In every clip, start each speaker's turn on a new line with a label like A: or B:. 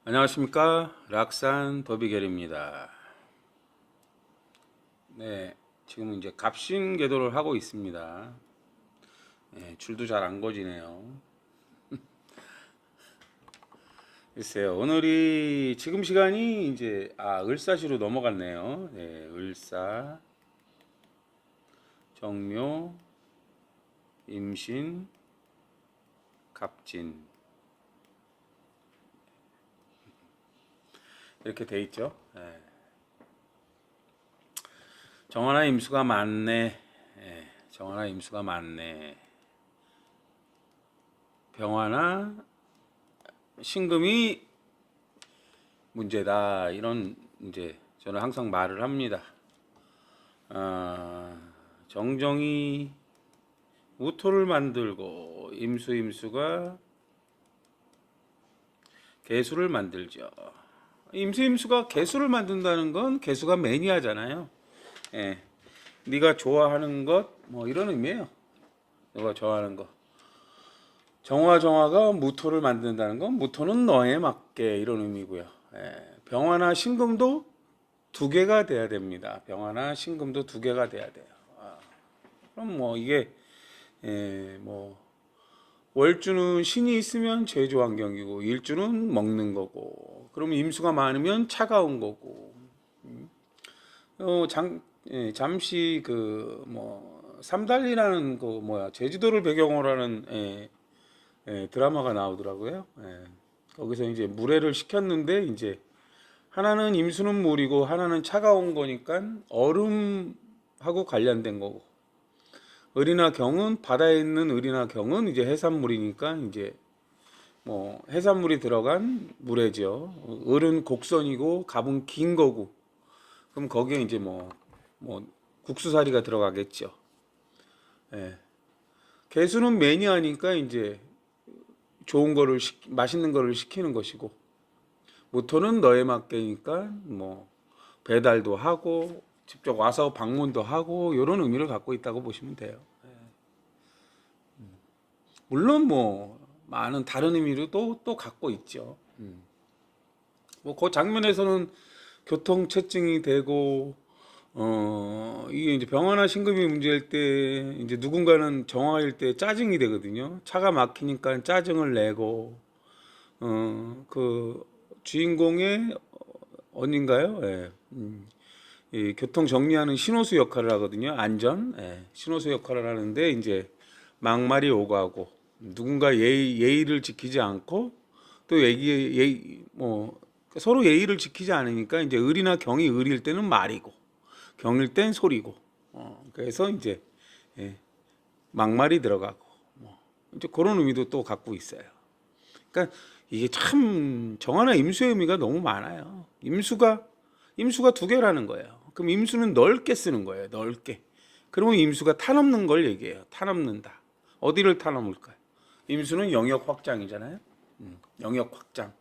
A: 안녕하십니까. 락산 더비겔입니다. 네, 지금은 이제 갑신궤도를 하고 있습니다. 네, 줄도 잘 안 꺼지네요. 글쎄요, 오늘이 지금 시간이 이제 을사시로 넘어갔네요. 네, 을사, 정묘, 임신, 갑진 이렇게 돼 있죠. 네. 정화나 임수가 많네. 네, 정화나 임수가 많네. 병화나 신금이 문제다. 이런 이제 저는 항상 말을 합니다. 정정이 우토를 만들고 임수가 개수를 만들죠. 임수가 개수를 만든다는 건 개수가 매니아잖아요. 예, 네가 좋아하는 것 뭐 이런 의미예요. 너가 좋아하는 것. 정화가 무토를 만든다는 건 무토는 너에 맞게 이런 의미고요. 예, 병화나 신금도 두 개가 돼야 됩니다. 병화나 신금도 두 개가 돼야 돼요. 그럼 뭐 이게 뭐 월주는 신이 있으면 제조 환경이고 일주는 먹는 거고 그러면 임수가 많으면 차가운 거고 잠시 그 뭐 삼달리라는 그 뭐야 제주도를 배경으로 하는 드라마가 나오더라고요. 거기서 이제 물회를 시켰는데 이제 하나는 임수는 물이고 하나는 차가운 거니까 얼음하고 관련된 거고 을이나 경은 바다에 있는 을이나 경은 이제 해산물이니까 이제 뭐 해산물이 들어간 물회죠. 을은 곡선이고 갑은 긴 거고 그럼 거기에 이제 뭐 국수사리가 들어가겠죠. 예. 개수는 매니아니까 이제 좋은 거를 맛있는 거를 시키는 것이고 모토는 너에 맞게니까 뭐 배달도 하고 직접 와서 방문도 하고 이런 의미를 갖고 있다고 보시면 돼요. 물론 뭐 많은 다른 의미로도 또 갖고 있죠. 뭐 그 장면에서는 교통체증이 되고 이게 이제 병화나 신금이 문제일 때 이제 누군가는 정화일 때 짜증이 되거든요. 차가 막히니까 짜증을 내고 그 주인공의 언인가요? 예. 이 교통 정리하는 신호수 역할을 하거든요. 신호수 역할을 하는데 이제 막말이 오가고 누군가 예의를 지키지 않고 또 뭐 서로 예의를 지키지 않으니까 이제 을이나 경이 을일 때는 말이고 경일 땐 소리고 그래서 이제 예, 막말이 들어가고 뭐 이제 그런 의미도 또 갖고 있어요. 그러니까 이게 참 정하나 임수의 의미가 너무 많아요. 임수가 두 개라는 거예요. 그럼 임수는 넓게 쓰는 거예요. 넓게. 그러면 임수가 타넘는 걸 얘기해요. 타넘는다. 어디를 타넘을까요? 임수는 영역 확장이잖아요. 영역 확장.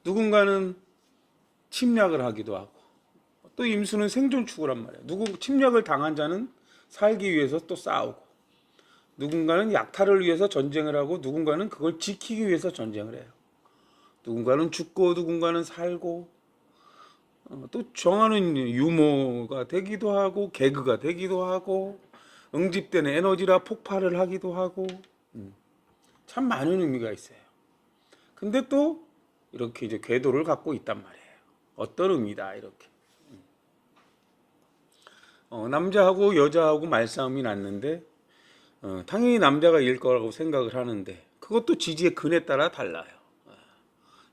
A: 누군가는 침략을 하기도 하고 또 임수는 생존 추구란 말이에요. 침략을 당한 자는 살기 위해서 또 싸우고 누군가는 약탈을 위해서 전쟁을 하고 누군가는 그걸 지키기 위해서 전쟁을 해요. 누군가는 죽고 누군가는 살고 또 정하는 유머가 되기도 하고 개그가 되기도 하고 응집되는 에너지라 폭발을 하기도 하고 참 많은 의미가 있어요. 근데 또 이렇게 이제 궤도를 갖고 있단 말이에요. 어떤 의미다 이렇게. 남자하고 여자하고 말싸움이 났는데 당연히 남자가 이길 거라고 생각을 하는데 그것도 지지의 근에 따라 달라요.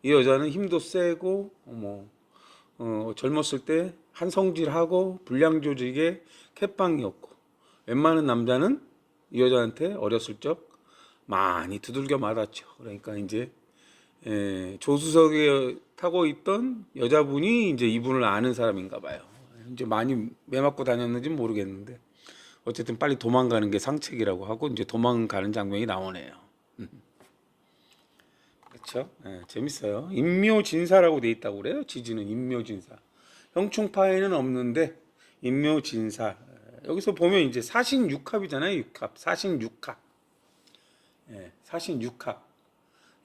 A: 이 여자는 힘도 세고 젊었을 때 한성질하고 불량 조직의 캣빵이었고 웬만한 남자는 이 여자한테 어렸을 적 많이 두들겨 맞았죠. 그러니까 이제 조수석에 타고 있던 여자분이 이제 이분을 아는 사람인가 봐요. 이제 많이 매맞고 다녔는지 모르겠는데 어쨌든 빨리 도망가는 게 상책이라고 하고 이제 도망가는 장면이 나오네요. 그렇죠? 재밌어요. 인묘진사라고 돼 있다고 그래요. 지지는 인묘진사. 형충파에는 없는데 인묘진사. 여기서 보면 이제 사신육합이잖아요. 육합. 사신육합. 사신육합.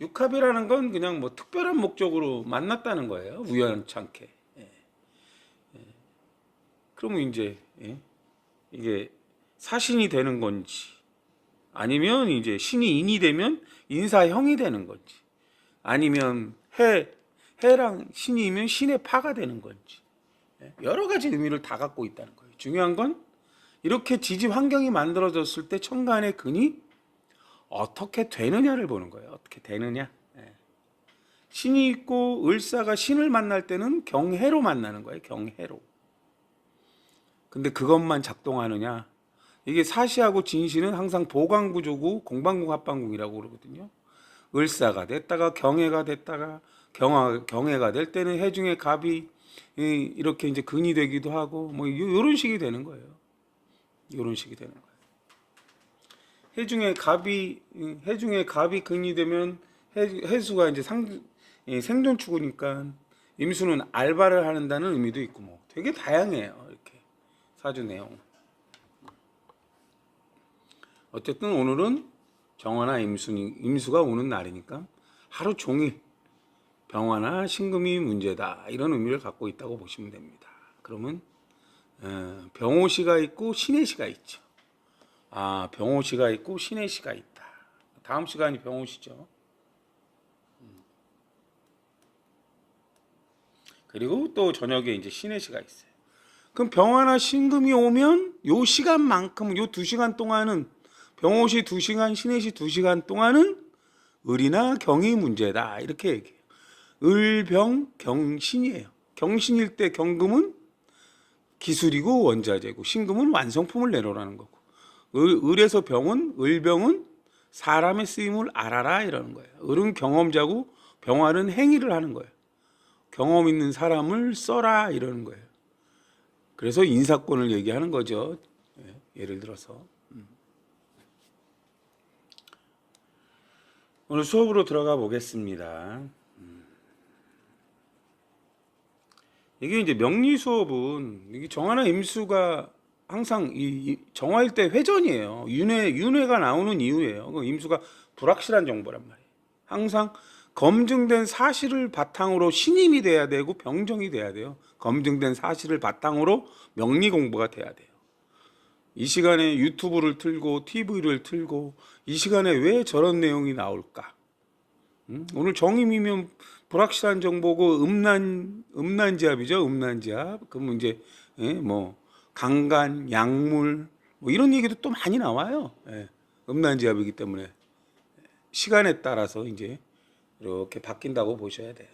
A: 육합이라는 건 그냥 뭐 특별한 목적으로 만났다는 거예요. 우연찮게. 예. 그러면 이제 이게 사신이 되는 건지 아니면 이제 신이 인이 되면 인사형이 되는 건지 아니면 해랑 신이면 신의 파가 되는 건지 여러 가지 의미를 다 갖고 있다는 거예요. 중요한 건 이렇게 지지 환경이 만들어졌을 때 천간의 근이 어떻게 되느냐를 보는 거예요. 어떻게 되느냐. 신이 있고 을사가 신을 만날 때는 경해로 만나는 거예요. 경해로. 근데 그것만 작동하느냐. 이게 사시하고 진시는 항상 보강구조고 공방궁 합방궁이라고 그러거든요. 을사가 됐다가 경해가 됐다가 경해가 될 때는 해중의 갑이 이렇게 이제 근이 되기도 하고 뭐 이런 식이 되는 거예요. 이런 식이 되는 거예요. 해중의 갑이 근이 되면 해수가 이제 생존축이니까 임수는 알바를 하는다는 의미도 있고 뭐 되게 다양해요. 이렇게 사주 내용. 어쨌든 오늘은 정화나 임수가 오는 날이니까 하루 종일 병화나 신금이 문제다 이런 의미를 갖고 있다고 보시면 됩니다. 그러면 병호시가 있고 신해시가 있죠. 병호시가 있고 신해시가 있다. 다음 시간이 병호시죠. 그리고 또 저녁에 이제 신해시가 있어요. 그럼 병화나 신금이 오면 요 시간만큼 요 2시간 동안은 병호시 2시간, 신해시 2시간 동안은 을이나 경이 문제다 이렇게 얘기해요. 을, 병, 경신이에요. 경신일 때 경금은 기술이고 원자재고 신금은 완성품을 내놓으라는 거고 을에서 병은 을병은 사람의 쓰임을 알아라 이러는 거예요. 을은 경험자고 병화는 행위를 하는 거예요. 경험 있는 사람을 써라 이러는 거예요. 그래서 인사권을 얘기하는 거죠. 예를 들어서 오늘 수업으로 들어가 보겠습니다. 이게 이제 명리 수업은 이게 정화나 임수가 항상 이 정화일 때 회전이에요. 윤회가 나오는 이유예요. 임수가 불확실한 정보란 말이에요. 항상 검증된 사실을 바탕으로 신임이 돼야 되고 병정이 돼야 돼요. 검증된 사실을 바탕으로 명리 공부가 돼야 돼요. 이 시간에 유튜브를 틀고 TV를 틀고 이 시간에 왜 저런 내용이 나올까? 오늘 정임이면 불확실한 정보고 음란지압이죠. 음란지압. 그러면 이제 뭐 강간, 약물 뭐 이런 얘기도 또 많이 나와요. 음란지압이기 때문에 시간에 따라서 이제 이렇게 바뀐다고 보셔야 돼요.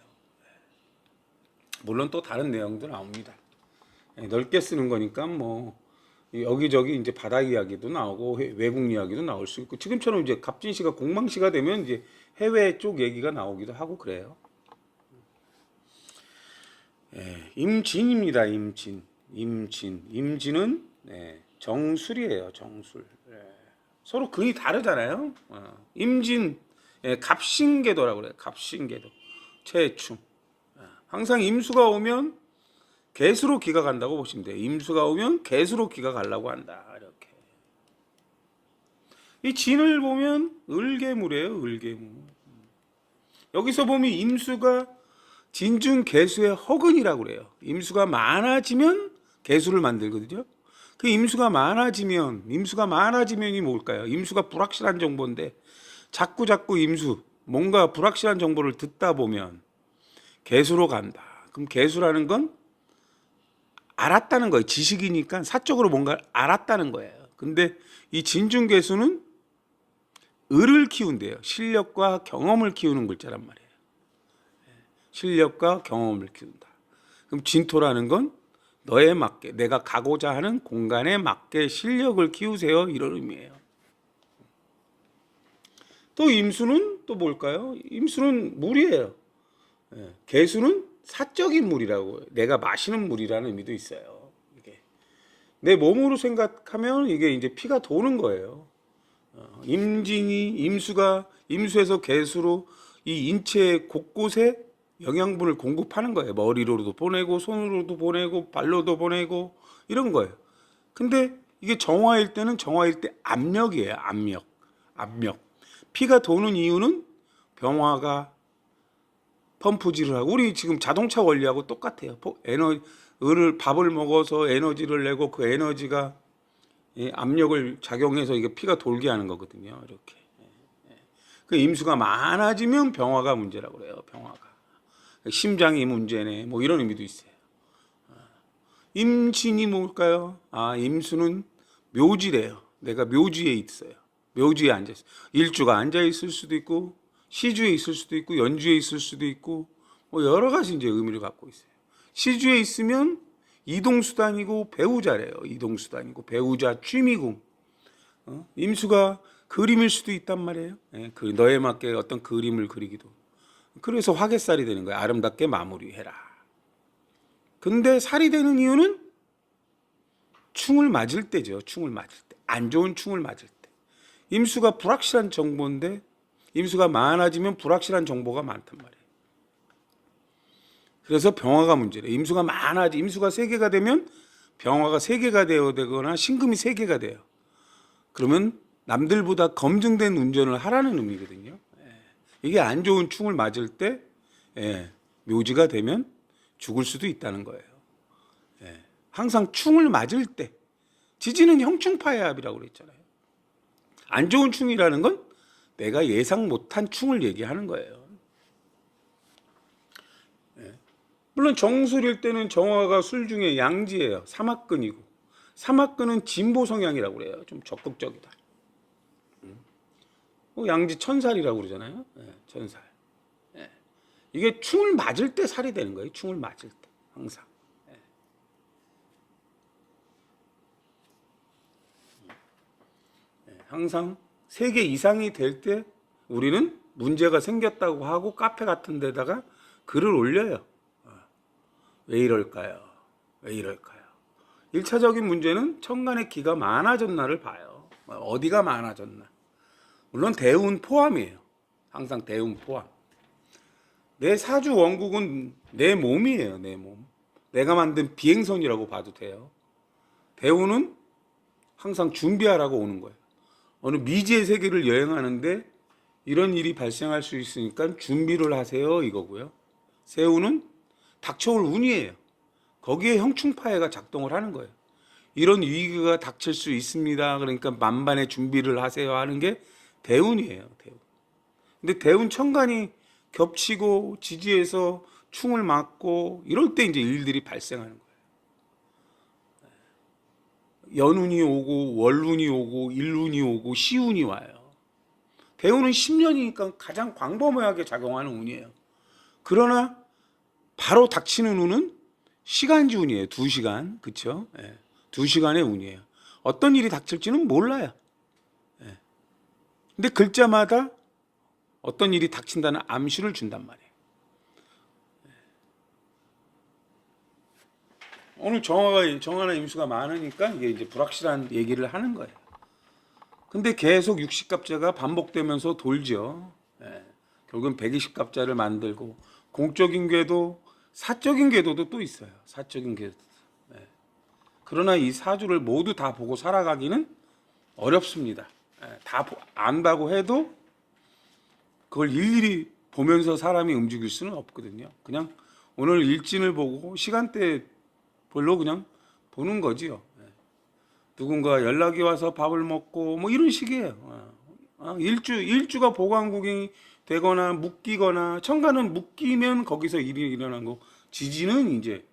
A: 물론 또 다른 내용도 나옵니다. 넓게 쓰는 거니까 뭐 여기저기 이제 바다 이야기도 나오고 외국 이야기도 나올 수 있고 지금처럼 이제 갑진시가 공방시가 되면 이제 해외 쪽 얘기가 나오기도 하고 그래요. 임진입니다. 임진은 정술이에요. 정술. 서로 근이 다르잖아요. 임진 갑신계도라고 그래요. 갑신계도 최충. 항상 임수가 오면 개수로 기가 간다고 보시면 돼요. 임수가 오면 개수로 기가 가려고 한다. 이렇게. 이 진을 보면 을개물이에요. 을개물. 여기서 보면 임수가 진중 개수의 허근이라고 그래요. 임수가 많아지면 개수를 만들거든요. 그 임수가 많아지면이 뭘까요? 임수가 불확실한 정보인데 자꾸 임수 뭔가 불확실한 정보를 듣다 보면 개수로 간다. 그럼 개수라는 건 알았다는 거예요. 지식이니까 사적으로 뭔가 알았다는 거예요. 근데 이 진중개수는 을을 키운대요. 실력과 경험을 키우는 글자란 말이에요. 실력과 경험을 키운다. 그럼 진토라는 건 너에 맞게 내가 가고자 하는 공간에 맞게 실력을 키우세요. 이런 의미예요. 또 임수는 또 뭘까요? 임수는 물이에요. 개수는 사적인 물이라고 내가 마시는 물이라는 의미도 있어요. 이게 내 몸으로 생각하면 이게 이제 피가 도는 거예요. 임수에서 개수로 이 인체 곳곳에 영양분을 공급하는 거예요. 머리로도 보내고 손으로도 보내고 발로도 보내고 이런 거예요. 근데 이게 정화일 때 압력이에요. 압력. 피가 도는 이유는 병화가 펌프질을 하고 우리 지금 자동차 원리하고 똑같아요. 에너지를 밥을 먹어서 에너지를 내고 그 에너지가 압력을 작용해서 이게 피가 돌게 하는 거거든요. 이렇게. 그 임수가 많아지면 병화가 문제라고 그래요. 병화가. 심장이 문제네. 뭐 이런 의미도 있어요. 임신이 뭘까요? 임수는 묘지래요. 내가 묘지에 있어요. 묘지에 앉아 있어요. 일주가 앉아 있을 수도 있고 시주에 있을 수도 있고 연주에 있을 수도 있고 뭐 여러 가지 이제 의미를 갖고 있어요. 시주에 있으면 이동수단이고 배우자래요. 이동수단이고 배우자 취미궁. 임수가 그림일 수도 있단 말이에요. 너에 맞게 어떤 그림을 그리기도. 그래서 화개살이 되는 거예요. 아름답게 마무리해라. 근데 살이 되는 이유는 충을 맞을 때죠. 충을 맞을 때. 안 좋은 충을 맞을 때. 임수가 불확실한 정보인데 임수가 많아지면 불확실한 정보가 많단 말이에요. 그래서 병화가 문제래요. 임수가 임수가 3개가 되면 병화가 3개가 되거나 신금이 3개가 돼요. 그러면 남들보다 검증된 운전을 하라는 의미거든요. 이게 안 좋은 충을 맞을 때 묘지가 되면 죽을 수도 있다는 거예요. 항상 충을 맞을 때 지지는 형충파의 합이라고 그랬잖아요. 안 좋은 충이라는 건 내가 예상 못한 충을 얘기하는 거예요. 물론 정술일 때는 정화가 술 중에 양지예요. 삼합근이고 삼합근은 진보 성향이라고 그래요. 좀 적극적이다. 양지 천살이라고 그러잖아요. 천살. 이게 충을 맞을 때 살이 되는 거예요. 충을 맞을 때 항상. 항상 3개 이상이 될 때 우리는 문제가 생겼다고 하고 카페 같은 데다가 글을 올려요. 왜 이럴까요? 왜 이럴까요? 1차적인 문제는 천간의 기가 많아졌나를 봐요. 어디가 많아졌나. 물론 대운 포함이에요. 항상 대운 포함. 내 사주 원국은 내 몸이에요. 내 몸. 내가 만든 비행선이라고 봐도 돼요. 대운은 항상 준비하라고 오는 거예요. 어느 미지의 세계를 여행하는데 이런 일이 발생할 수 있으니까 준비를 하세요 이거고요. 세운은 닥쳐올 운이에요. 거기에 형충파해가 작동을 하는 거예요. 이런 위기가 닥칠 수 있습니다. 그러니까 만반의 준비를 하세요 하는 게 대운이에요. 대운. 근데 대운 천간이 겹치고 지지해서 충을 맞고 이럴 때 이제 일들이 발생하는 거예요. 연운이 오고 월운이 오고 일운이 오고 시운이 와요. 대운은 10년이니까 가장 광범위하게 작용하는 운이에요. 그러나 바로 닥치는 운은 시간지 운이에요. 2시간. 그렇죠? 2시간의 운이에요. 어떤 일이 닥칠지는 몰라요. 근데 글자마다 어떤 일이 닥친다는 암시를 준단 말이에요. 오늘 정화나 임수가 많으니까 이게 이제 불확실한 얘기를 하는 거예요. 근데 계속 60갑자가 반복되면서 돌죠. 결국은 120갑자를 만들고 공적인 궤도, 사적인 궤도도 또 있어요. 사적인 궤도. 그러나 이 사주를 모두 다 보고 살아가기는 어렵습니다. 다 안다고 해도 그걸 일일이 보면서 사람이 움직일 수는 없거든요. 그냥 오늘 일진을 보고 시간대 별로 그냥 보는 거지요. 누군가 연락이 와서 밥을 먹고 뭐 이런 식이에요. 일주가 보관국이 되거나 묶이거나 천간은 묶이면 거기서 일이 일어난 거 지지는 이제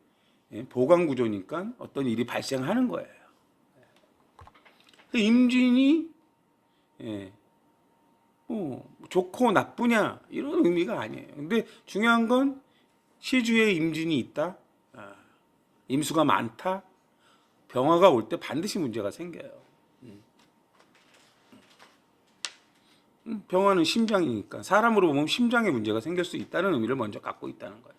A: 보관구조니까 어떤 일이 발생하는 거예요. 임진이 좋고 나쁘냐 이런 의미가 아니에요. 근데 중요한 건 시주에 임진이 있다. 임수가 많다. 병화가 올 때 반드시 문제가 생겨요. 병화는 심장이니까 사람으로 보면 심장에 문제가 생길 수 있다는 의미를 먼저 갖고 있다는 거예요.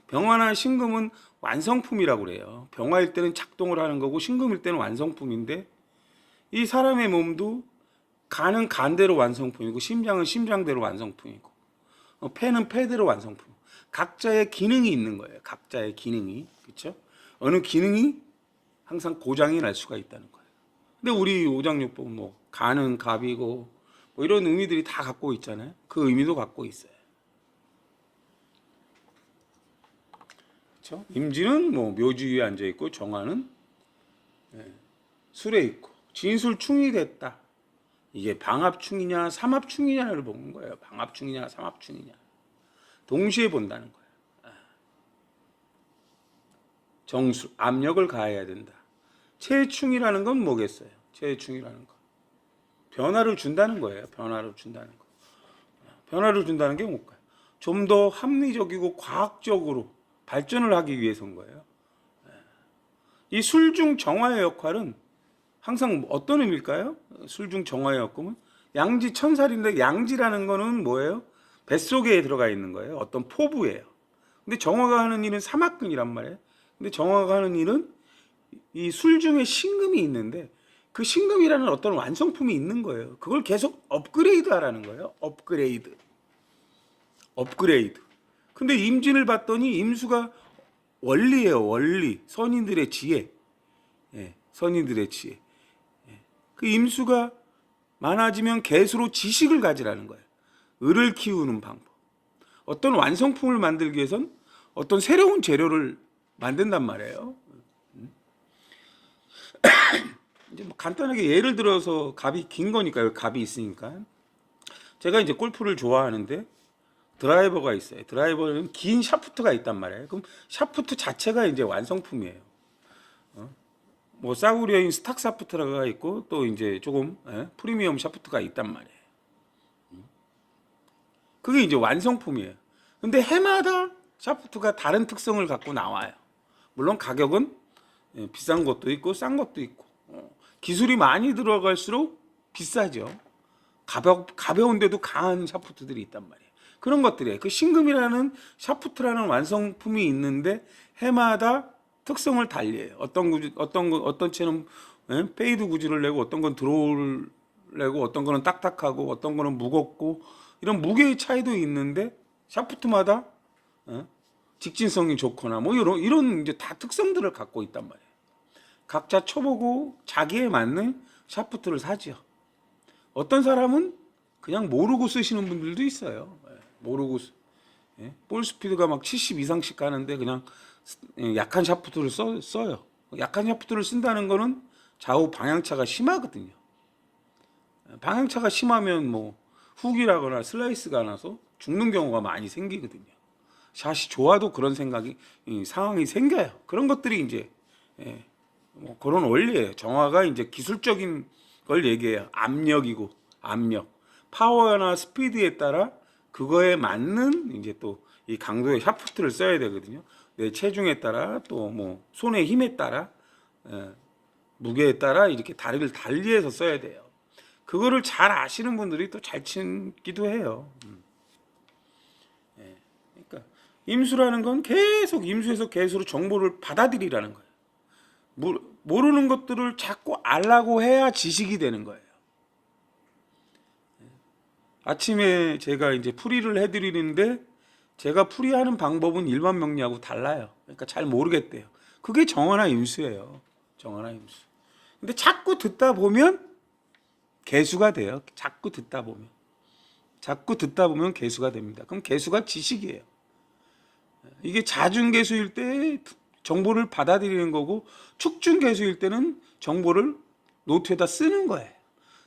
A: 병화나 신금은 완성품이라고 그래요. 병화일 때는 작동을 하는 거고 신금일 때는 완성품인데 이 사람의 몸도 간은 간대로 완성품이고 심장은 심장대로 완성품이고 폐는 폐대로 완성품. 각자의 기능이 있는 거예요. 각자의 기능이. 그렇죠? 어느 기능이 항상 고장이 날 수가 있다는 거예요. 근데 우리 오장육부 간은 갑이고 뭐 이런 의미들이 다 갖고 있잖아요. 그 의미도 갖고 있어요. 그렇죠? 임진은 뭐 묘지 위에 앉아 있고 정화는 술에 있고 진술충이 됐다. 이게 방합충이냐 삼합충이냐를 보는 거예요. 방합충이냐 삼합충이냐 동시에 본다는 거예요. 정수 압력을 가해야 된다. 체충이라는 건 뭐겠어요? 체충이라는 거 변화를 준다는 거예요. 변화를 준다는 거. 변화를 준다는 게 뭘까요? 좀 더 합리적이고 과학적으로 발전을 하기 위해서인 거예요. 이 술중 정화의 역할은 항상 어떤 의미일까요? 술중 정화의 역할은 양지천살인데 양지라는 거는 뭐예요? 뱃속에 들어가 있는 거예요. 어떤 포부예요. 근데 정화가 하는 일은 사막근이란 말이에요. 근데 정화가 하는 일은 이 술 중에 신금이 있는데 그 신금이라는 어떤 완성품이 있는 거예요. 그걸 계속 업그레이드 하라는 거예요. 업그레이드. 근데 임진을 봤더니 임수가 원리예요. 원리. 선인들의 지혜. 선인들의 지혜. 그 임수가 많아지면 개수로 지식을 가지라는 거예요. 을을 키우는 방법. 어떤 완성품을 만들기 위해선 어떤 새로운 재료를 만든단 말이에요. 이제 뭐 간단하게 예를 들어서 갑이 긴 거니까요. 갑이 있으니까. 제가 이제 골프를 좋아하는데 드라이버가 있어요. 드라이버는 긴 샤프트가 있단 말이에요. 그럼 샤프트 자체가 이제 완성품이에요. 뭐 싸구려인 스탁 샤프트가 있고 또 이제 조금 프리미엄 샤프트가 있단 말이에요. 그게 이제 완성품이에요. 근데 해마다 샤프트가 다른 특성을 갖고 나와요. 물론 가격은 비싼 것도 있고 싼 것도 있고 기술이 많이 들어갈수록 비싸죠. 가벼운데도 강한 샤프트들이 있단 말이에요. 그런 것들이에요. 그 신금이라는 샤프트라는 완성품이 있는데 해마다 특성을 달리해요. 어떤 채는 페이드 구질을 내고 어떤 건 드로우를 내고 어떤 거는 딱딱하고 어떤 거는 무겁고 이런 무게의 차이도 있는데 샤프트마다 직진성이 좋거나 뭐 이런 이제 다 특성들을 갖고 있단 말이에요. 각자 쳐보고 자기에 맞는 샤프트를 사지요. 어떤 사람은 그냥 모르고 쓰시는 분들도 있어요. 모르고 볼 스피드가 막 70 이상씩 가는데 그냥 약한 샤프트를 써요. 약한 샤프트를 쓴다는 거는 좌우 방향차가 심하거든요. 방향차가 심하면 뭐 훅이라거나 슬라이스가 나서 죽는 경우가 많이 생기거든요. 샷이 좋아도 그런 상황이 생겨요. 그런 것들이 이제 뭐 그런 원리예요. 정화가 이제 기술적인 걸 얘기해요. 압력이고 압력, 파워나 스피드에 따라 그거에 맞는 이제 또 이 강도의 샤프트를 써야 되거든요. 내 체중에 따라 또 뭐 손의 힘에 따라 무게에 따라 이렇게 다리를 달리해서 써야 돼요. 그거를 잘 아시는 분들이 또 잘 치기도 해요. 그러니까 임수라는 건 계속 임수에서 개수로 정보를 받아들이라는 거예요. 모르는 것들을 자꾸 알라고 해야 지식이 되는 거예요. 아침에 제가 이제 풀이를 해드리는데 제가 풀이하는 방법은 일반 명리하고 달라요. 그러니까 잘 모르겠대요. 그게 정화나 임수예요. 정화나 임수. 근데 자꾸 듣다 보면 개수가 돼요. 자꾸 듣다 보면 개수가 됩니다. 그럼 개수가 지식이에요. 이게 자중개수일 때 정보를 받아들이는 거고 축중개수일 때는 정보를 노트에다 쓰는 거예요.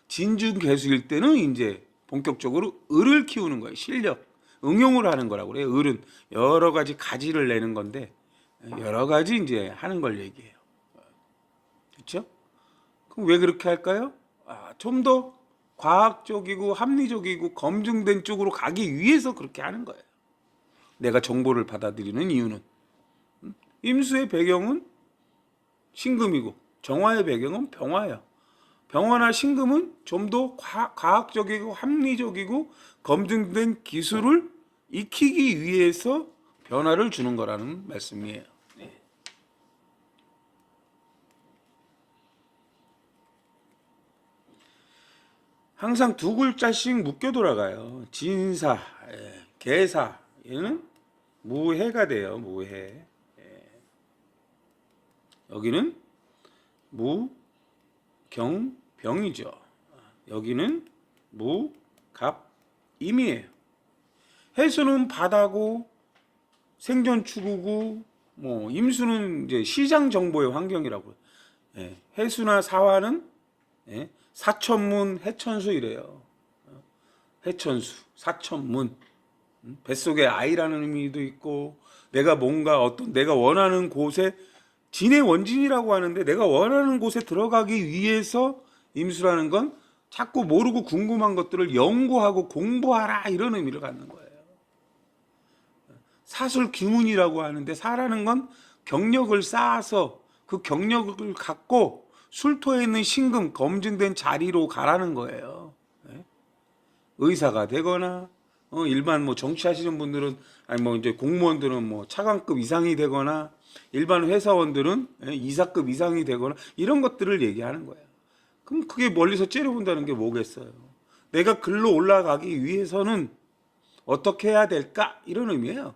A: 진중개수일 때는 이제 본격적으로 을을 키우는 거예요. 실력, 응용을 하는 거라고 그래요. 을은 여러 가지 가지를 내는 건데 여러 가지 이제 하는 걸 얘기해요. 그렇죠? 그럼 왜 그렇게 할까요? 좀 더 과학적이고 합리적이고 검증된 쪽으로 가기 위해서 그렇게 하는 거예요. 내가 정보를 받아들이는 이유는 임수의 배경은 신금이고 정화의 배경은 병화예요. 병화나 신금은 좀 더 과학적이고 합리적이고 검증된 기술을 익히기 위해서 변화를 주는 거라는 말씀이에요. 항상 두 글자씩 묶여 돌아가요. 진사, 개사 얘는 무해가 돼요. 무해. 여기는 무경병이죠. 여기는 무갑임이에요. 해수는 바다고 생존 추구고 뭐 임수는 이제 시장 정보의 환경이라고. 예, 해수나 사화는 예, 사천문 해천수 이래요. 해천수, 사천문. 뱃속에 아이라는 의미도 있고 내가 뭔가 어떤 내가 원하는 곳에 진의 원진이라고 하는데 내가 원하는 곳에 들어가기 위해서 임수라는 건 자꾸 모르고 궁금한 것들을 연구하고 공부하라 이런 의미를 갖는 거예요. 사술 기문이라고 하는데 사라는 건 경력을 쌓아서 그 경력을 갖고 술토에 있는 신금 검증된 자리로 가라는 거예요. 의사가 되거나 일반 뭐 정치하시는 분들은 아니 뭐 이제 공무원들은 뭐 차관급 이상이 되거나 일반 회사원들은 이사급 이상이 되거나 이런 것들을 얘기하는 거예요. 그럼 그게 멀리서 째려본다는 게 뭐겠어요? 내가 글로 올라가기 위해서는 어떻게 해야 될까? 이런 의미예요.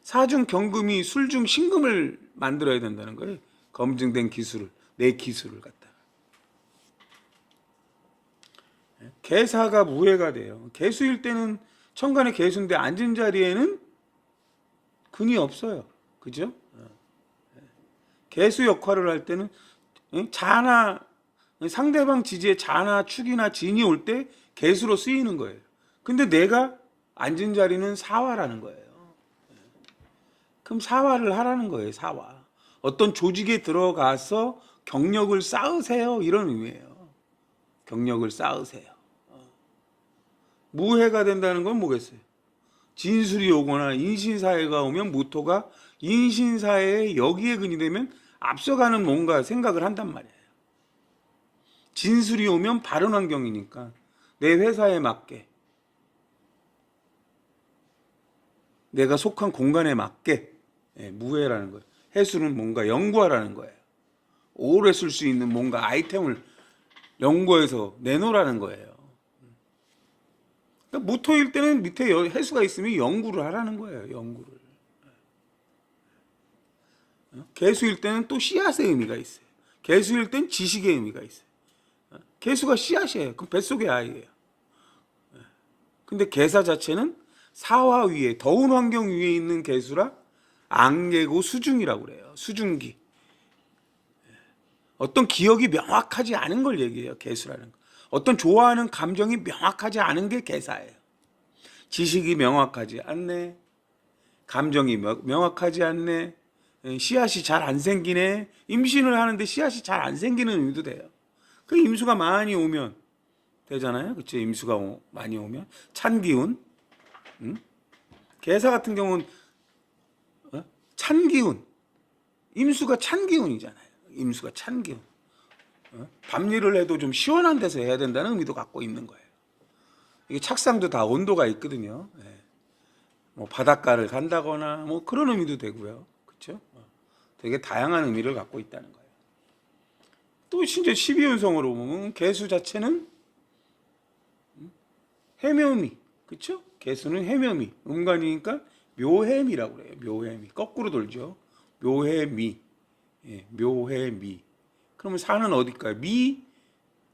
A: 사중 경금이 술중 신금을 만들어야 된다는 거예요. 검증된 기술을, 내 기술을 갖다. 개사가 무해가 돼요. 개수일 때는 천간의 개수인데 앉은 자리에는 근이 없어요. 그죠? 개수 역할을 할 때는 자나 상대방 지지에 자나 축이나 진이 올 때 개수로 쓰이는 거예요. 근데 내가 앉은 자리는 사화라는 거예요. 그럼 사화를 하라는 거예요. 사화. 어떤 조직에 들어가서 경력을 쌓으세요. 이런 의미예요. 경력을 쌓으세요. 무해가 된다는 건 뭐겠어요? 진술이 오거나 인신사회가 오면 무토가 인신사회에 여기에 근이 되면 앞서가는 뭔가 생각을 한단 말이에요. 진술이 오면 바른 환경이니까 내 회사에 맞게 내가 속한 공간에 맞게 무해라는 거예요. 해수는 뭔가 연구하라는 거예요. 오래 쓸 수 있는 뭔가 아이템을 연구해서 내놓으라는 거예요. 그러니까 무토일 때는 밑에 해수가 있으면 연구를 하라는 거예요. 연구를. 개수일 때는 또 씨앗의 의미가 있어요. 개수일 땐 지식의 의미가 있어요. 개수가 씨앗이에요. 그럼 뱃속의 아이예요. 근데 개사 자체는 사화 위에 더운 환경 위에 있는 개수라 안개고 수중이라고 그래요. 수중기. 어떤 기억이 명확하지 않은 걸 얘기해요. 개수라는 거. 어떤 좋아하는 감정이 명확하지 않은 게 개사예요. 지식이 명확하지 않네. 감정이 명확하지 않네. 씨앗이 잘 안 생기네. 임신을 하는데 씨앗이 잘 안 생기는 의미도 돼요. 그 임수가 많이 오면 되잖아요. 그렇죠? 임수가 많이 오면 찬 기운. 개사 같은 경우는 찬 기운. 임수가 찬 기운이잖아요. 임수가 찬 기운. 밤일을 해도 좀 시원한 데서 해야 된다는 의미도 갖고 있는 거예요. 이게 착상도 다 온도가 있거든요. 뭐 바닷가를 간다거나 뭐 그런 의미도 되고요. 그렇죠? 되게 다양한 의미를 갖고 있다는 거예요. 또 진짜 12운성으로 보면 개수 자체는 해묘미. 그렇죠? 개수는 해묘미. 음간이니까 묘해미라고 그래요. 묘해미. 거꾸로 돌죠. 묘해미. 묘해미. 그러면 산은 어딜까요? 미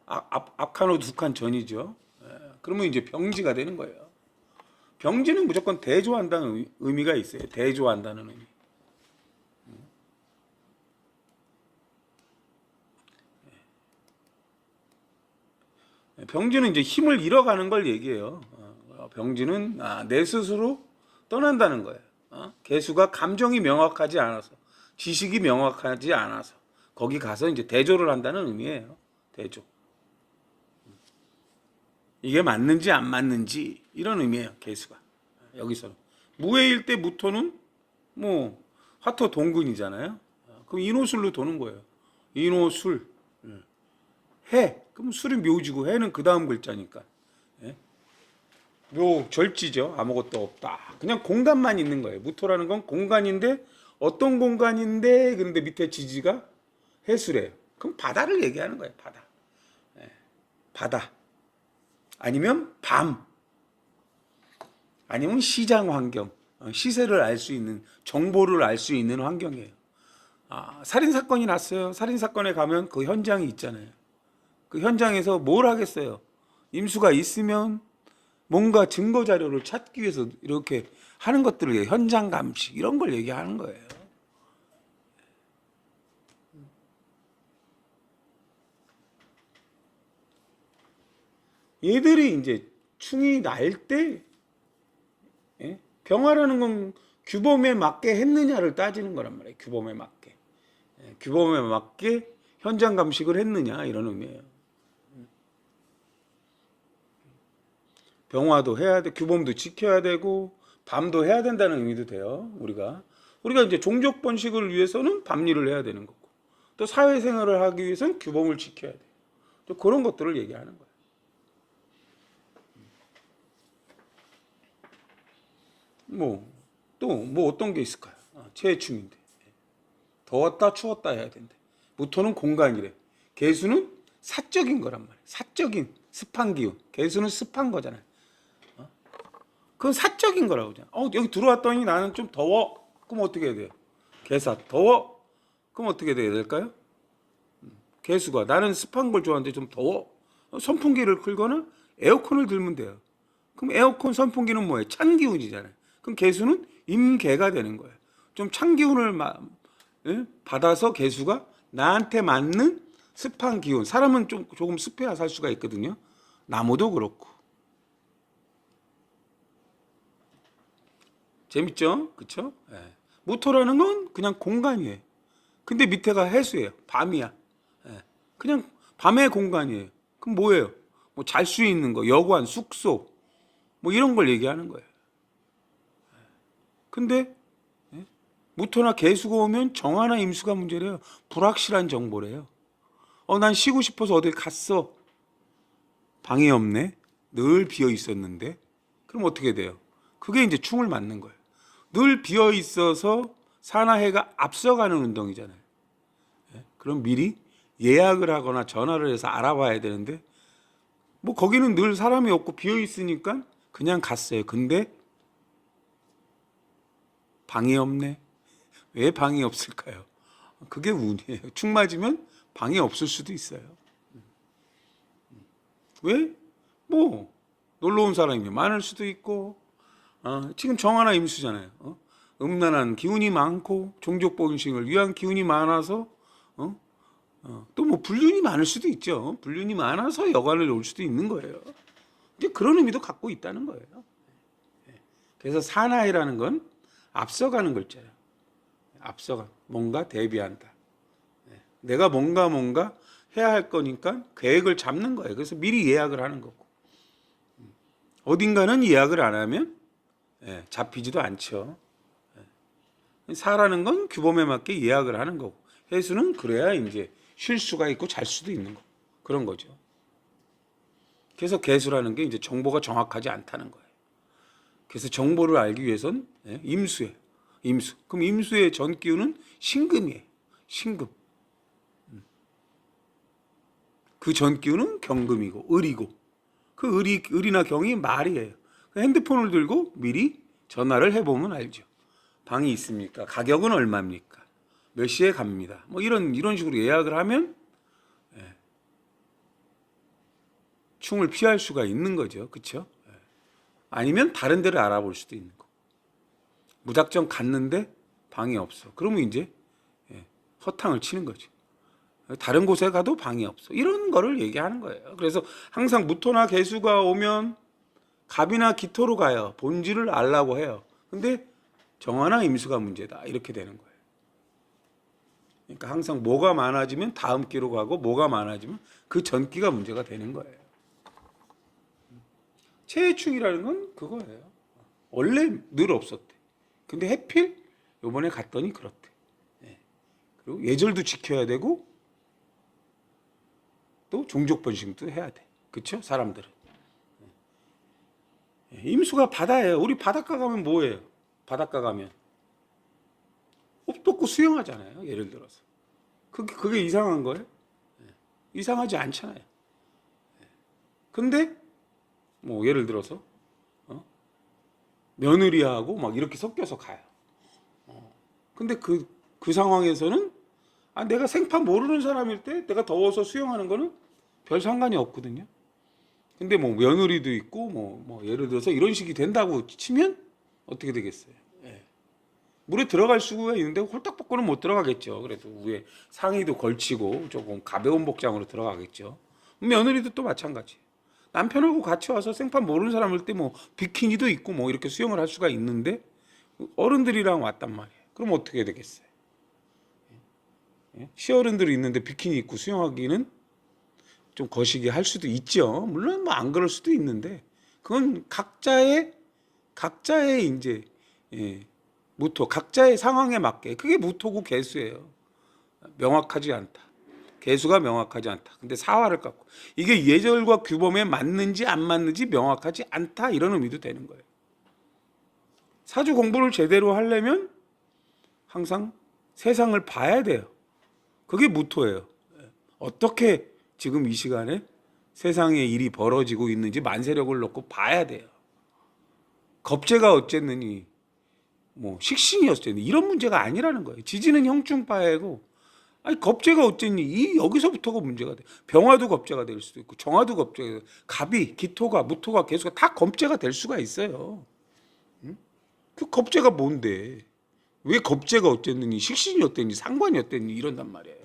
A: 앞칸호 두 칸 전이죠. 그러면 이제 병지가 되는 거예요. 병지는 무조건 대조한다는 의미가 있어요. 대조한다는 의미. 병지는 이제 힘을 잃어가는 걸 얘기해요. 병지는 내 스스로 떠난다는 거예요. 개수가 감정이 명확하지 않아서, 지식이 명확하지 않아서 거기 가서 이제 대조를 한다는 의미예요. 대조. 이게 맞는지 안 맞는지 이런 의미예요. 개수가. 여기서는 무해일 때 무토는 뭐 화토 동근이잖아요. 그럼 인호술로 도는 거예요. 인호술. 해. 그럼 술이 묘지고 해는 그 다음 글자니까. 묘 절지죠. 아무것도 없다. 그냥 공간만 있는 거예요. 무토라는 건 공간인데 어떤 공간인데 근데 밑에 지지가 해수래요. 그럼 바다를 얘기하는 거예요. 바다. 바다. 아니면 밤. 아니면 시장 환경. 시세를 알 수 있는, 정보를 알 수 있는 환경이에요. 살인사건이 났어요. 살인사건에 가면 그 현장이 있잖아요. 그 현장에서 뭘 하겠어요? 임수가 있으면 뭔가 증거 자료를 찾기 위해서 이렇게 하는 것들을 현장 감식 이런 걸 얘기하는 거예요. 얘들이 이제 충이 날 때 병화라는 건 규범에 맞게 했느냐를 따지는 거란 말이에요. 규범에 맞게. 규범에 맞게 현장 감식을 했느냐 이런 의미예요. 병화도 해야 돼, 규범도 지켜야 되고 밤도 해야 된다는 의미도 돼요. 우리가 이제 종족 번식을 위해서는 밤일을 해야 되는 거고 또 사회생활을 하기 위해서는 규범을 지켜야 돼요. 또 그런 것들을 얘기하는 거예요. 또 어떤 게 있을까요? 최충인데 더웠다 추웠다 해야 된대. 무토는 공간이래. 개수는 사적인 거란 말이에요. 사적인 습한 기운. 개수는 습한 거잖아요. 그건 사적인 거라고 하잖아. 여기 들어왔더니 나는 좀 더워. 그럼 어떻게 해야 돼요? 개사 더워. 그럼 어떻게 돼야 될까요? 개수가 나는 습한 걸 좋아하는데 좀 더워. 선풍기를 틀거나 에어컨을 들면 돼요. 그럼 에어컨 선풍기는 뭐예요? 찬 기운이잖아요. 그럼 개수는 임계가 되는 거예요. 좀 찬 기운을 받아서 개수가 나한테 맞는 습한 기운. 사람은 조금 습해야 살 수가 있거든요. 나무도 그렇고. 재밌죠? 그쵸? 무토라는 건 그냥 공간이에요. 근데 밑에가 해수예요. 밤이야. 그냥 밤의 공간이에요. 그럼 뭐예요? 뭐 잘 수 있는 거, 여관, 숙소, 뭐 이런 걸 얘기하는 거예요. 근데 무토나 개수가 오면 정화나 임수가 문제래요. 불확실한 정보래요. 난 쉬고 싶어서 어딜 갔어. 방이 없네. 늘 비어 있었는데. 그럼 어떻게 돼요? 그게 이제 충을 맞는 거예요. 늘 비어 있어서 산화해가 앞서가는 운동이잖아요. 그럼 미리 예약을 하거나 전화를 해서 알아봐야 되는데 뭐 거기는 늘 사람이 없고 비어 있으니까 그냥 갔어요. 근데 방이 없네. 왜 방이 없을까요? 그게 운이에요. 충 맞으면 방이 없을 수도 있어요. 왜? 뭐 놀러 온 사람이 많을 수도 있고 지금 정화나 임수잖아요. 음란한 기운이 많고 종족 번식을 위한 기운이 많아서 또 뭐 불륜이 많을 수도 있죠. 불륜이 많아서 여관을 올 수도 있는 거예요. 근데 그런 의미도 갖고 있다는 거예요. 그래서 사나이라는 건 앞서가는 글자예요. 앞서가 뭔가 대비한다. 내가 뭔가 해야 할 거니까 계획을 잡는 거예요. 그래서 미리 예약을 하는 거고 어딘가는 예약을 안 하면 잡히지도 않죠. 사라는 건 규범에 맞게 예약을 하는 거고 해수는 그래야 이제 쉴 수가 있고 잘 수도 있는 거 그런 거죠. 그래서 개수라는 게 이제 정보가 정확하지 않다는 거예요. 그래서 정보를 알기 위해선 임수예요. 임수. 그럼 임수의 전기운은 신금이에요. 신금. 그 전기운은 경금이고 을이고 그 을이나 경이 말이에요. 핸드폰을 들고 미리 전화를 해보면 알죠. 방이 있습니까? 가격은 얼마입니까? 몇 시에 갑니다. 뭐 이런 식으로 예약을 하면 충을 피할 수가 있는 거죠. 그렇죠? 아니면 다른 데를 알아볼 수도 있는 거. 무작정 갔는데 방이 없어. 그러면 이제 허탕을 치는 거죠. 다른 곳에 가도 방이 없어. 이런 거를 얘기하는 거예요. 그래서 항상 무토나 개수가 오면 갑이나 기토로 가요. 본질을 알라고 해요. 근데 정화나 임수가 문제다. 이렇게 되는 거예요. 그러니까 항상 뭐가 많아지면 다음 기로 가고 뭐가 많아지면 그 전기가 문제가 되는 거예요. 최충이라는 건 그거예요. 원래 늘 없었대. 근데 해필 요번에 갔더니 그렇대. 그리고 예절도 지켜야 되고 또 종족 번식도 해야 돼. 그렇죠? 사람들은. 임수가 바다예요. 우리 바닷가 가면 뭐예요? 바닷가 가면 옷 벗고 수영하잖아요. 예를 들어서. 그게 이상한 거예요? 이상하지 않잖아요. 근데 뭐 예를 들어서 며느리하고 막 이렇게 섞여서 가요. 근데 그 상황에서는 내가 생판 모르는 사람일 때 내가 더워서 수영하는 거는 별 상관이 없거든요. 근데 뭐 며느리도 있고 뭐 예를 들어서 이런 식이 된다고 치면 어떻게 되겠어요? 예. 물에 들어갈 수가 있는데 홀딱 벗고는 못 들어가겠죠. 그래도 위에 상의도 걸치고 조금 가벼운 복장으로 들어가겠죠. 며느리도 또 마찬가지. 남편하고 같이 와서 생판 모르는 사람일 때 뭐 비키니도 있고 뭐 이렇게 수영을 할 수가 있는데 어른들이랑 왔단 말이에요. 그럼 어떻게 해야 되겠어요? 예? 시어른들이 있는데 비키니 입고 수영하기는 좀 거시기 할 수도 있죠. 물론 뭐 안 그럴 수도 있는데 그건 각자의 이제 예, 무토 각자의 상황에 맞게 그게 무토고 개수예요. 명확하지 않다. 개수가 명확하지 않다. 근데 사화를 갖고 이게 예절과 규범에 맞는지 안 맞는지 명확하지 않다 이런 의미도 되는 거예요. 사주 공부를 제대로 하려면 항상 세상을 봐야 돼요. 그게 무토예요. 어떻게 지금 이 시간에 세상에 일이 벌어지고 있는지 만세력을 놓고 봐야 돼요. 겁재가 어쨌느니 뭐 식신이 어쨌느니 이런 문제가 아니라는 거예요. 지지는 형충파해고 아니 겁재가 어쨌니 이 여기서부터가 문제가 돼. 병화도 겁재가 될 수도 있고 정화도 겁재가 갑이 기토가 무토가 개수가 다 겁재가 될 수가 있어요. 응? 그 겁재가 뭔데 왜 겁재가 어쨌느니 식신이 어땠니 상관이 어땠니 이런단 말이에요.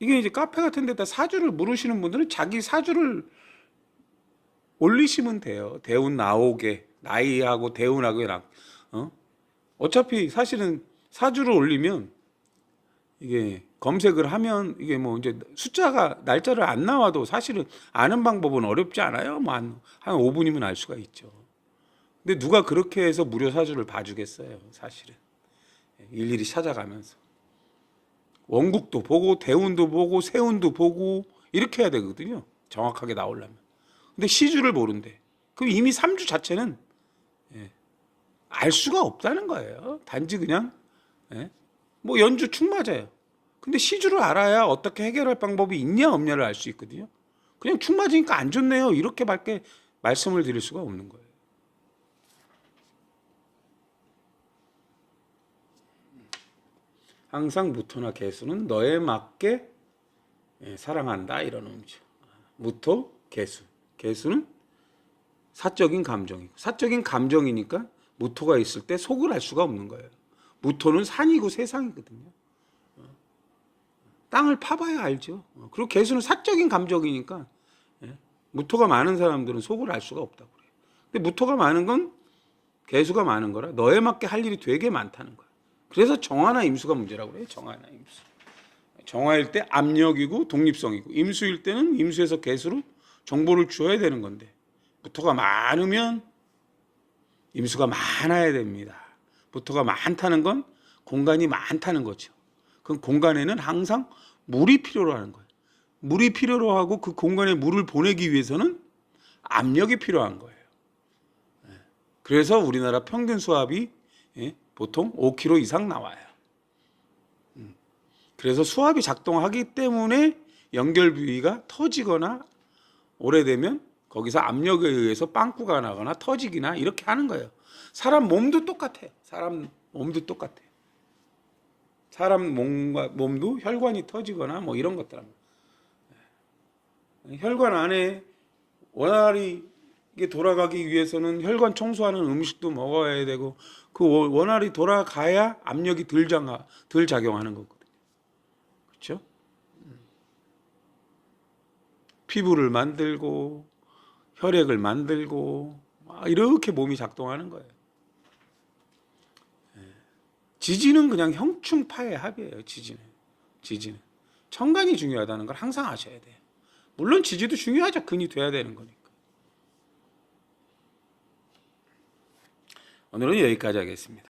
A: 이게 이제 카페 같은 데다 사주를 물으시는 분들은 자기 사주를 올리시면 돼요. 대운 나오게 나이하고 대운하고 어차피 사실은 사주를 올리면 이게 검색을 하면 이게 뭐 이제 숫자가 날짜를 안 나와도 사실은 아는 방법은 어렵지 않아요. 뭐 한 5분이면 알 수가 있죠. 근데 누가 그렇게 해서 무료 사주를 봐주겠어요. 사실은 일일이 찾아가면서 원국도 보고 대운도 보고 세운도 보고 이렇게 해야 되거든요. 정확하게 나오려면. 근데 시주를 모른대. 그럼 이미 3주 자체는 알 수가 없다는 거예요. 단지 그냥 뭐 연주 축 맞아요. 근데 시주를 알아야 어떻게 해결할 방법이 있냐 없냐를 알 수 있거든요. 그냥 축 맞으니까 안 좋네요. 이렇게밖에 말씀을 드릴 수가 없는 거예요. 항상 무토나 개수는 너에 맞게 사랑한다 이런 의미죠. 무토, 개수. 개수는 사적인 감정이고 사적인 감정이니까 무토가 있을 때 속을 알 수가 없는 거예요. 무토는 산이고 세상이거든요. 땅을 파봐야 알죠. 그리고 개수는 사적인 감정이니까 무토가 많은 사람들은 속을 알 수가 없다고 그래요. 근데 무토가 많은 건 개수가 많은 거라 너에 맞게 할 일이 되게 많다는 거예요. 그래서 정화나 임수가 문제라고 그래요. 정화나 임수. 정화일 때 압력이고 독립성이고 임수일 때는 임수에서 개수로 정보를 줘야 되는 건데 무토가 많으면 임수가 많아야 됩니다. 무토가 많다는 건 공간이 많다는 거죠. 그 공간에는 항상 물이 필요로 하는 거예요. 물이 필요로 하고 그 공간에 물을 보내기 위해서는 압력이 필요한 거예요. 그래서 우리나라 평균 수압이 보통 5kg 이상 나와요. 그래서 수압이 작동하기 때문에 연결 부위가 터지거나 오래되면 거기서 압력에 의해서 빵꾸가 나거나 터지기나 이렇게 하는 거예요. 사람 몸도 똑같아요. 사람 몸도 똑같아요. 사람 몸도 혈관이 터지거나 뭐 이런 것들 합니다. 혈관 안에 원활히 돌아가기 위해서는 혈관 청소하는 음식도 먹어야 되고 그 원활히 돌아가야 압력이 덜 작용하는 거거든요. 그렇죠? 피부를 만들고 혈액을 만들고 이렇게 몸이 작동하는 거예요. 지지는 그냥 형충파의 합이에요. 지지는 천간이 중요하다는 걸 항상 아셔야 돼요. 물론 지지도 중요하죠. 근이 돼야 되는 거니까. 오늘은 여기까지 하겠습니다.